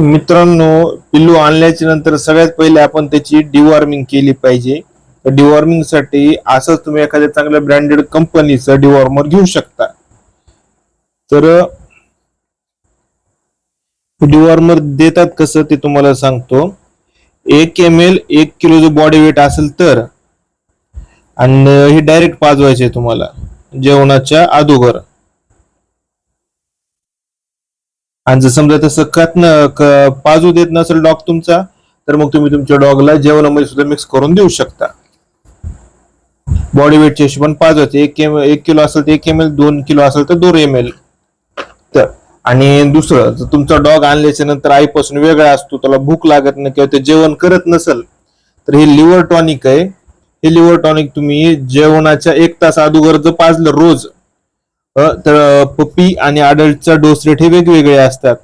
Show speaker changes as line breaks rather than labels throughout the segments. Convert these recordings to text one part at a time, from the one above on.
मित्रांनो, पिल्लू आणल्याच्या नंतर सगळ्यात पहिले आपण त्याची डिवॉर्मिंग केली पाहिजे. डिवॉर्मिंग साठी असंच तुम्ही एखाद्या चांगल्या ब्रँडेड कंपनीचं डिवॉर्मर घेऊ शकता. तर डिवॉर्मर देतात कसं ते तुम्हाला सांगतो. 1 ml 1 किलो जो बॉडी वेट असेल तर, आणि हे डायरेक्ट पाजवायचे तुम्हाला जेवणाच्या अगोदर. आणि जर समजा तसं पाजू देत नसेल डॉग तुमचा, तर मग तुम्ही तुमच्या डॉगला जेवणामध्ये सुद्धा मिक्स करून देऊ शकता. बॉडी वेटच्या हिशोबाने पाजवायचे. 1 किलो असेल तर 1 ml, 2 किलो असेल तर 2 ml. तर आणि दुसरं, जर तुमचा डॉग आणल्याच्या नंतर आईपासून वेगळा असतो, त्याला भूक लागत नाही किंवा ते जेवण करत नसेल, तर हे लिव्हर टॉनिक आहे. हे लिव्हर टॉनिक तुम्ही जेवणाच्या 1 तास अगोदर जर पाजलं रोज, तर पपी आणि अडल्टचा डोस रेट हे वेगवेगळे असतात.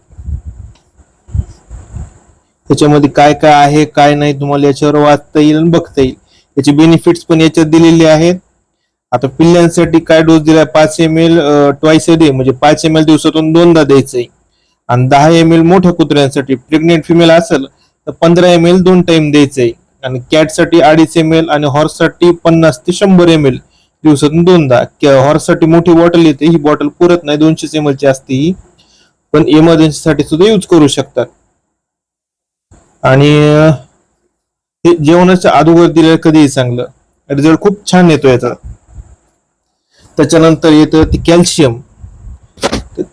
त्याच्यामध्ये काय काय आहे काय नाही तुम्हाला याच्यावर वाचता येईल आणि बघता येईल. याचे बेनिफिट्स पण याच्यात दिलेले आहेत. आता पिल्लांसाठी काय डोस दिलाय, 5 ml ट्वाइस अ डे, म्हणजे 5 ml दिवसातून 2दा द्यायचंय. आणि 10 ml मोठ्या कुत्र्यांसाठी, प्रेग्नेंट फिमेल असेल तर 15 ml 2 टाइम द्यायचंय. आणि कॅट साठी 2.5 ml आणि हॉर्स साठी 50 ते 100 ml दिवसातून 2दा. हॉर्स साठी मोठी बॉटल येते, ही बॉटल पुरत नाही, 200 ml ची असते ही, पण इमर्जन्सी साठी सुद्धा यूज करू शकतात. आणि हे जेवणाच्या अगोदर दिलेलं कधीही चांगलं, रिझल्ट खूप छान येतो याचा. त्याच्यानंतर येतं ते कॅल्शियम.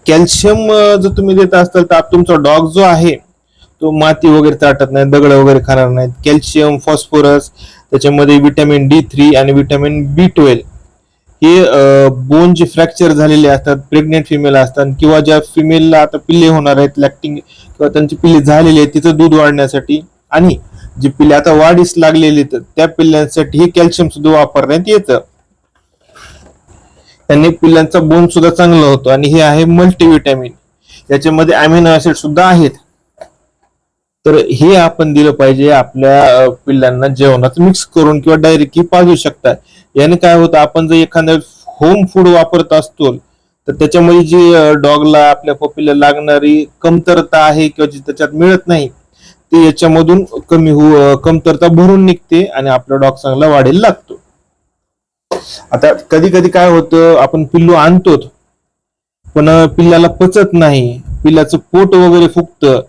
कॅल्शियम जर तुम्ही देत असाल तर तुमचा डॉग जो आहे तो माती वगैरे चाटत नाही, दगड वगैरे खाणार नाहीत. कॅल्शियम, फॉस्फरस, त्याच्यामध्ये व्हिटॅमिन D3 आणि व्हिटॅमिन B12 हे बोन जे फ्रॅक्चर झालेले असतात, प्रेग्नेंट फिमेल असतात किंवा ज्या फिमेलला आता पिल्ले होणार आहेत, लॅक्टिंग किंवा त्यांची पिल्ले झालेली आहेत, तिचं दूध वाढण्यासाठी, आणि जी पिल्ले आता वाढीस लागलेली आहेत त्या पिल्लांसाठी हे कॅल्शियम सुद्धा वापरण्यात येतं. त्यांनी पिल्लांचा बोन सुद्धा चांगला होतो. आणि हे आहे मल्टीव्हिटॅमिन, याच्यामध्ये अमिनो ऍसिड सुद्धा आहेत. तर हे आपण दिलं पाहिजे आपल्या पिल्लांना जेवणात मिक्स करून किंवा डायरेक्टली पाजू शकता. याने काय होतं, आपण जर एखादं होम फूड वापरत असतो तर त्याच्यामध्ये जी डॉगला, आपल्या पपीला लागणारी कमतरता आहे किंवा जी त्याच्यात मिळत नाही, ती याच्यामधून कमतरता भरून निघते आणि आपला डॉग चांगला वाढेल लागतो. आता कधी कधी काय होतं, आपण पिल्लू आणतो पण पिल्लाला पचत नाही, पिल्लाचं पोट वगैरे फुगतं.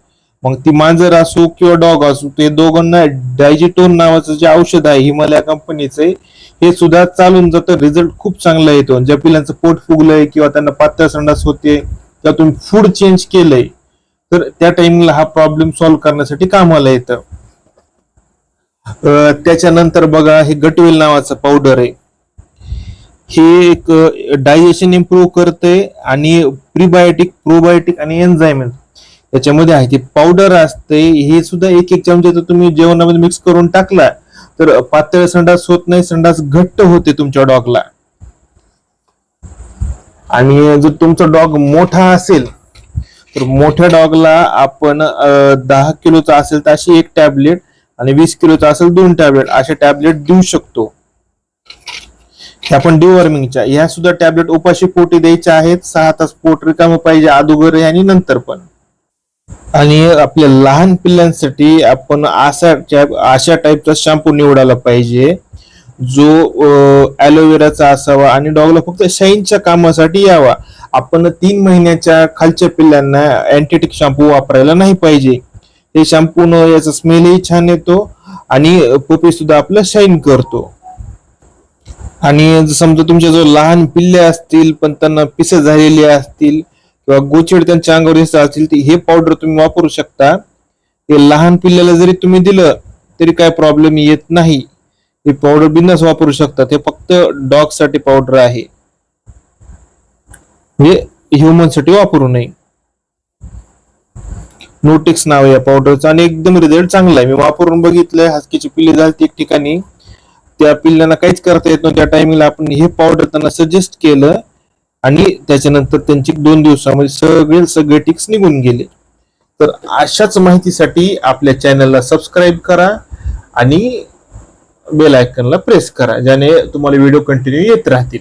मग ती मांजर असो किंवा डॉग असो, ते दोघांना डायजिटोन नावाचं जे औषध आहे हिमालया कंपनीचं, हे सुद्धा चालून जातं. रिझल्ट खूप चांगला येतो. ज्या पिल्लांचं पोट फुगलंय किंवा त्यांना पातळ संडास होते किंवा तुम्ही फूड चेंज केलंय, तर त्या टाइमला हा प्रॉब्लेम सॉल्व्ह करण्यासाठी कामाला येतं. त्याच्यानंतर बघा, हे गटवेल नावाचं पावडर आहे. हे एक डायजेशन इम्प्रूव्ह करते आणि प्रीबायोटिक, प्रोबायोटिक आणि एन्झाइम याच्यामध्ये आहे. ती पावडर असते, हे सुद्धा 1 चमचा तर तुम्ही जेवणामध्ये मिक्स करून टाकला तर पातळ संडास होत नाही, संडास घट्ट होते तुमच्या डॉगला. आणि जर तुमचा डॉग मोठा असेल तर मोठ्या डॉगला आपण 10 किलोचा असेल तर अशी 1 टॅबलेट आणि 20 किलोचा असेल 2 टॅबलेट अशा टॅबलेट देऊ शकतो. आपण डिवॉर्मिंगच्या ह्या सुद्धा टॅबलेट उपाशी पोटी द्यायच्या आहेत. 6 तास पोट रिकामं पाहिजे अगोदर आणि नंतर पण. आणि आपल्या लहान पिल्लांसाठी आपण अशा टाईपचा शॅम्पू निवडायला पाहिजे जो ॲलोवेराचा असावा आणि डॉगला फक्त शाईनच्या कामासाठी यावा. आपण 3 महिन्याच्या खालच्या पिल्लांना अँटीटिक शॅम्पू वापरायला नाही पाहिजे. हे शॅम्पू याचा स्मेलही छान येतो आणि पपी सुद्धा आपलं शाईन करतो. आणि समजा तुमच्या जो लहान पिल्ले असतील पण त्यांना पिस झालेली असतील किंवा गोचेड त्यांच्या अंगावर दिसत असतील, तर हे पावडर तुम्ही वापरू शकता. हे लहान पिल्ल्याला जरी तुम्ही दिलं तरी काय प्रॉब्लेम येत नाही. हे पावडर बिंदास वापरू शकतात. हे फक्त डॉग साठी पावडर आहे, हे ह्युमन साठी वापरू नये. नोटेक्स नाव या पावडरचं आणि एकदम रिझल्ट चांगला आहे. मी वापरून बघितलंय. हस्कीची पिल्ली झाली एक ठिकाणी, त्या पिल्लांना काहीच करता येत नव्हतं. त्या टाइमिंगला आपण हे पावडर त्यांना सजेस्ट केलं आणि त्याच्यानंतर त्यांची 2 दिवसामध्ये सगळे टिक्स निघून गेले. तर अशाच माहितीसाठी आपल्या चॅनलला सबस्क्राईब करा आणि बेल आयकॉनला प्रेस करा, ज्याने तुम्हाला व्हिडिओ कंटिन्यू येत राहतील.